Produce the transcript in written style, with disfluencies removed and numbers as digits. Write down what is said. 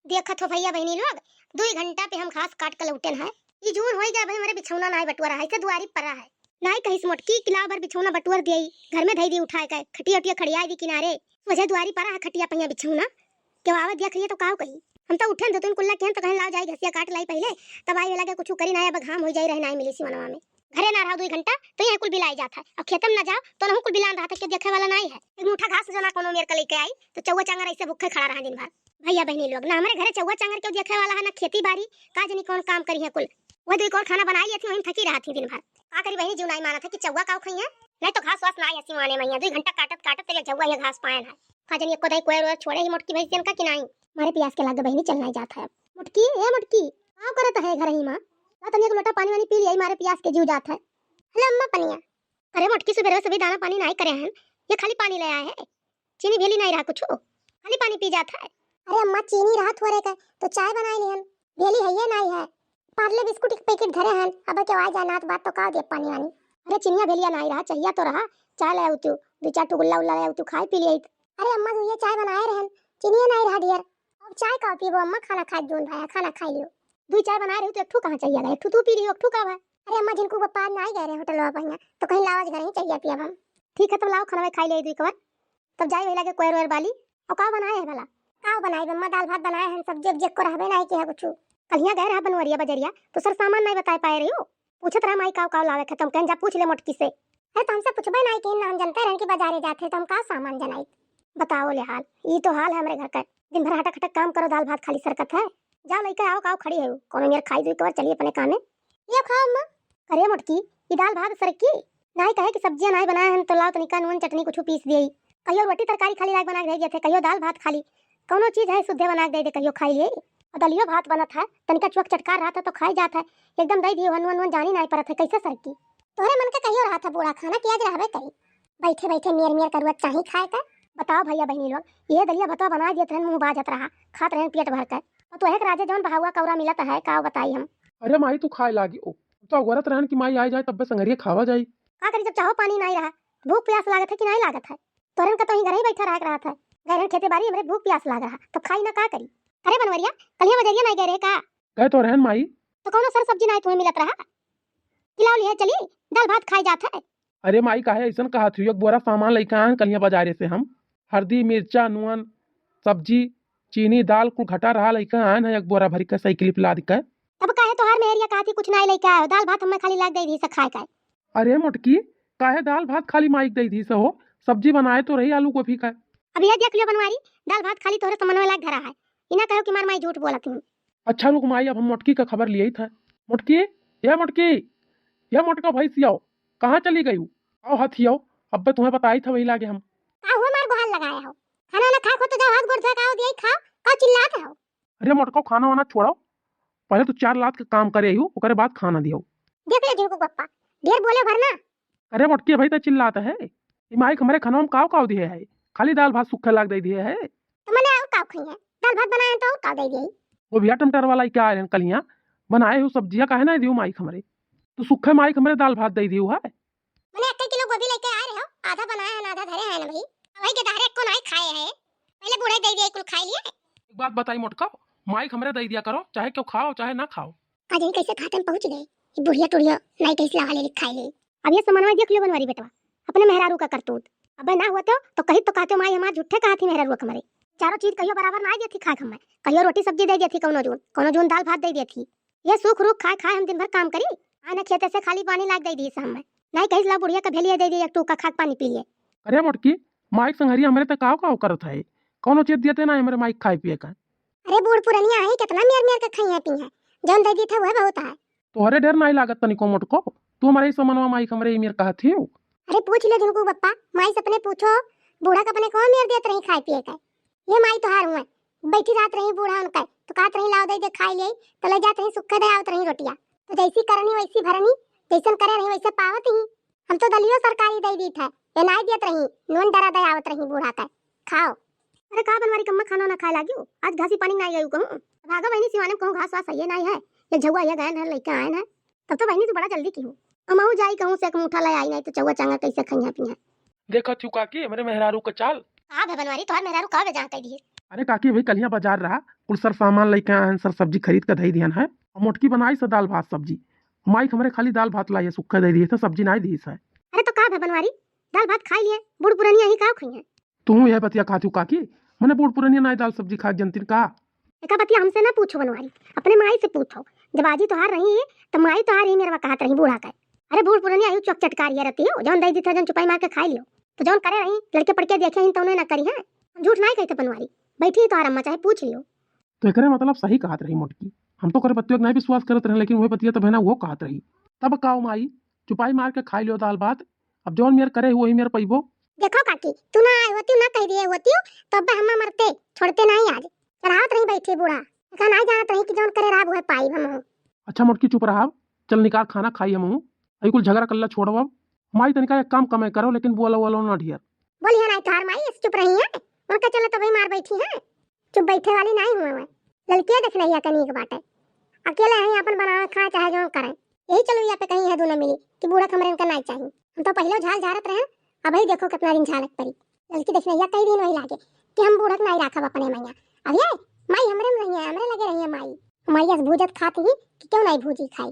देखत हो भैया बहनी लोग, 2 घंटा पे हम घास काट कर लौटन है। ये जून हो गया भाई, हमारे बिछौना नाई बटुआ रहा है, इसे दुआरी पर रहा है। नाई कहीं से मोटकी किला भर बिछौना बटुअर दिई, घर में धई दी उठाए के खटिया उटिया खड़िया दी किनारे, वजह दुआरी पर रहा खटिया पहिया बिछौना। के आवे दिया खइए तो काव कही। हम तो उठन दो तुम कुल्ला केन तो कहीं लाओ जाई घसिया काट लाई पहले, तब आई लगे कुछ करी ना, अब घाम हो जाई रहे नाई मिली सिवनवा में। घरे ना रहा 2 घंटा तो यहाँ कुल बिलाई जाता है, अब खेतम ना जाओ तो ना कुल बिलान रहा था कि देखे वाला नहीं है। एक मुठा घास जो ना कोनो मेर के लेके आई तो चौवा चांगर ऐसे भूखे खड़ा रहा दिन भर। भैया बहनी लोग ना हमारे घरे चौवा चांगर क्यों देखे वाला है, ना खेती बाड़ी का जनी कौन काम करी है कुल। वो दो एक और खाना बना लिया थी, वहीं थकी रहा थी दिन भर। का करी बहनी जुनाई माना था कि चौवा काव खई है, नहीं तो घास वास ना ऐसी माने मैया 2 घंटा काटत काटत तेरे चौवा ये घास पाए है। का जनी एको दई कोई छोड़े ही मोटकी भैंस का कि नहीं। मारे प्यास के लागे बहनी चलना जाता है। मुटकी ए मुटकी का करत है घर ही मां, ला तनी एक लोटा पानी वानी पी लिया, मारे प्यास के जीव जाता है। हेलो अम्मा पनिया। अरे मुटकी सुबह सुबह दाना पानी नहीं करे हैं, ये खाली पानी ले आए हैं, चीनी भेली नहीं रहा कुछ, खाली पानी पी जाता है। अरे अम्मा चीनी रहा थोड़े का तो चाय बनाई लिहन, भेली है ये नहीं है, पार्ले बिस्कुट के पैकेट धरे हैं, अब के आ जाना बात तो का दे पानी वानी। अरे चिनिया भेलिया नहीं रहा, चाहिए तो रहा, चाय ले आऊ तू, 2-4 टुकुला उल्ला ले आऊ तू, खाई पी लिया। अरे अम्मा तू ये चाय बनाए रहन, चिनिया नहीं रहा डियर, अब चाय का पीबो अम्मा, खाना खा जोन भाया खाना खा लियो। 2 चाय बना रही तो एक ठू कहां चाहिए, एक ठू तू पी लियो एक ठू का है। अरे अम्मा जिनको पप्पा नहीं गए रहे होटल वा पहिया तो कहीं लावाज घर ही चाहिए पिया हम। ठीक है तब लाओ खाना खाई ले 2 कवर, तब जाई वेला के कोयर वाली। और का बनाए है भला, का बनाई अम्मा, दाल भात बनाए हैं, सब्जी उब्जी को रहबे नहीं किया कुछ। कलिया गए रहा बनवरिया बजरिया तो सर सामान नहीं बता पाए रही हो, पूछत रहा माई काव लावे खत्म कन जा पूछ ले मोटकी से। अरे तो हमसे पूछबे नहीं कि नाम जानते रहन कि बाजारे जाते तो हम का सामान जनाई। बताओ ले हाल, ये तो हाल है हमारे घर का, दिन भर हटक हटक काम करो, दाल भात खाली सरकत है। जाओ लेके आओ, काव खड़ी है कोनो मेर खाई 2 कवर, चलिए अपने काम में। ये खाओ अम्मा। अरे मोटकी ये दाल भात सरकी नहीं कहे कि सब्जियां नहीं बनाए हैं तो लाओ तनिका नून चटनी कुछ पीस दिए, कहियो रोटी तरकारी खाली लाग बना दे थे, कहियो दाल भात खाली कोनो चीज है शुद्ध बना दे कहियो खाई लिए। और दलियो भात बनत है, तनिका चुक चटकार रहा था तो खाई जाता है, एकदम दई दियो वन वन जानी नहीं परत है कैसे सरकी। तोरे मन के कहियो रहा था बूढ़ा खाना किया जा रहबे कहीं, बैठे बैठे मेर मेर करुआ चाही खाए का। बताओ भैया बहनी लोग, ये दलिया भतवा बना दिए थे, मुंह बाजत रहा, खात रहे पेट भर कर, और तो एक राजे जौन बहावा कौरा मिलत है का बताई हम। अरे माई तू खाए लागी ओ तो गोरत रहन की माई आ जाए तब संगरिया खावा जाई। का करी जब चाहो पानी नहीं रहा, भूख प्यास लागत है कि नहीं लागत है। तोरन का तो ही घर ही बैठा रहा था, गहरन खेते बारी हमरे भूख प्यास लाग रहा तब खाई ना का करी। अरे बनवरिया कलिया बजरिया नहीं गए रे का, गए तो रहन माई, तो कौनो सर सब्जी नहीं तुम्हें मिलत रहा, खिलाओ लिया चली दाल भात खाई जाता है। अरे माई काहे ऐसन कहा थी, एक बोरा सामान लेके आए कलिया बाजारे से, हम हल्दी मिर्चा नून सब्जी चीनी दाल को घटा रहा लेके आए हैं, एक बोरा भरी का साइकिल पे लाद कर। तब काहे तो हर मेहरिया कहती कुछ नहीं लेके आयो, दाल भात हमें खाली लाग दे दी से खाए का। अरे मोटकी काहे दाल भात खाली माई दे दी से हो, सब्जी बनाए तो रही आलू गोभी का। अब ये देख लियो बनवारी, दाल भात खाली तोरे समन में लाग धरा है, इना कहो कि मार माई झूठ बोलत हूं। अच्छा रुक माई, अब हम मोटकी का खबर लिए था। मोटकी ये मोटकी, ये मोटका भैंस आओ, कहाँ चली गई, आओ हाथी आओ, अब तुम्हें बताई था वही लागे हम। का हुआ मार गोहाल लगाया हो, खाना ना खा खो तो जाओ हाथ गोड़ धो दिए खाओ, का चिल्लात हो। अरे मोटका खाना वाना छोड़ो, पहले तो 4 लाख का काम करे हो, ओकरे बाद खाना दियो। देख ले झुनको पप्पा, ढेर बोले भरना। अरे मोटकी भाई तो चिल्लाता है, माई हमारे खाना में काव दिए है, खाली दाल भात सूखा लाग दे दिए है। तो मैंने और काव खाई है, दाल भात बनाए तो और काव दे दी। वो भैया टमाटर वाला क्या आए कलियां बनाए हो, सब्जियां काहे ना दियो माई हमारे, तो सूखे माई हमारे दाल भात दे दियो है। मैंने 1 किलो गोभी लेके आए रहे हो, आधा बनाया है आधा धरे है ना भाई, वही के दारे को नहीं खाए है, पहले बूढ़े दे दिए कुल खा लिए। एक बात बताई मोटका, माई हमारे दे दिया करो, चाहे क्यों खाओ चाहे ना खाओ। आज हम कैसे खाते में पहुंच गए, ये बुढ़िया टुड़िया नहीं कैसे लगा ले खाई ले। अब ये समनवा देख लियो बनवारी बेटवा, अपने मेहरारू का करतूत, अब ना हुआ तो कहीं तो कहते माई हमार झूठे कहा थी मेहरारू हमारे, चारों चीज कहियो बराबर ना देती खा हम, कहियो रोटी सब्जी दे देती, कोनो जून दाल भात दे देती, ये सुख रुख खाए खाए हम दिन भर काम करी, आने खेते से खाली पानी लाग दे दी से हम, नहीं कहीं ला बुढ़िया का भेलिया दे दी एक टूका खाक पानी पी लिए। अरे मोटकी माई संगरिया हमारे तक काव करत है, कोनो चीज देते ना हमारे माई खाए पिए का। अरे बूढ़ पुरनिया है कितना मेर मेर के खाई है पी है, जौन दे दी था वह बहुत है। तोहरे ढेर नहीं लागत तनिको मोटको, तू हमारे समनवा माई हमारे मेर कहा थी। अरे पूछ ले झुनको पप्पा, माई से अपने पूछो, बूढ़ा का अपने कौन मेर देत रही खाए पिए का, ये माई तो हार हुआ बैठी रात रही बूढ़ा उनका तो कहत रही लाओ दे खाई ले, तो ले जात रही सुक्का दे आवत रही रोटियां, तो जैसी करनी वैसी भरनी, जैसन करे रही वैसे पावत ही, हम तो दलियो सरकारी दे दी था, ये नहीं देत रही, नून डरा दे आवत रही बूढ़ा का खाओ। अरे का बनवारी कम्मा खाना ना खाए लागी, आज घासी पानी नहीं गई कहूं, भागा बहनी सिवाने कहूं घास वास सही नहीं है, ये झगुआ ये गए है लेके आए हैं, तब तो बहनी तो बड़ा जल्दी की हूं, अमाऊ जाई कहूं से एक मुठा ले आई नहीं तो चौवा चांगा कैसे खइया पिया। देखा चुका के मेरे मेहरारू का चाल, का बनवारी तोहर मेहरारू का जान कह दिए, अरे काकी भाई कलिया बाजार रहा कुल सर सामान लेके आए हैं, सर सब्जी खरीद कर दे दिहन है और मोटकी बनाई से दाल भात सब्जी। माइक हमारे खाली दाल भात लाई है, सुक्खा दे दिए थे, सब्जी नहीं दी है। अरे तो का है बनवारी, दाल भात खाई लिए, बूढ़ पुरानिया ही का खई है। तू यह बतिया खाती हूँ काकी, मैंने बूढ़ पुरानिया नहीं दाल सब्जी खा जनतिन का। एका बतिया हमसे ना पूछो बनवारी, अपने माई से पूछो। जब आजी तोहार रही है तो माई तोहार ही मेरा कहत रही बूढ़ा का। अरे बूढ़ पुरानिया ही चौक चटकारिया रहती हो, जौन दई दी था जौन चुपाई मार के खाई लियो। तो जौन करे रही लड़के पड़ के देखे ही तो उन्हें ना करी है, झूठ नहीं कहते बनवारी। बैठी तो अम्मा चाहे पूछ लियो। तो एकरे मतलब सही कहत रही मोटकी, हम तो करे बतिया नहीं विश्वास करत रहे, लेकिन वही बतिया तो बहना वो कहत रही। तब काओ माई चुपाई मार के खाई लियो दाल भात, अब जौन मेर करे वही मेर पैबो। देखो काकी तू ना आई होती ना कह दिए होती तब हम मरते छोड़ते नहीं। आज चढ़ात रही बैठी बूढ़ा का नहीं जानत रही कि जौन करे राब है पाई हम। अच्छा मोटकी चुप रहा, चल निकाल खाना खाई हम अभी कुल झगड़ा कल्ला छोड़ो। अब माई तनिका एक काम कमे करो, लेकिन बोला वाला ना ढेर बोली है नहीं तोहार माई ऐसे चुप रही है, उनका चले तो भाई मार बैठी है। चुप बैठे वाली नहीं हुए मैं, लड़कियां देख रही है कनी के बाटे। अकेले हैं अपन बनावे खाए चाहे जो करें, यही चलो यहाँ पे कहीं है दो न मिली कि बूढ़ा कमरे इनका नहीं चाहिए। हम तो पहले झाल झारत रहे, अब ही देखो कितना दिन झालक पड़ी। लड़की देख रही है कई दिन वही लागे कि हम बूढ़क नहीं रखब अपने मैया। अब ये माई हमरे में रही है, हमरे लगे रही है माई। माई भूजत खाती कि क्यों नहीं भूजी खाई।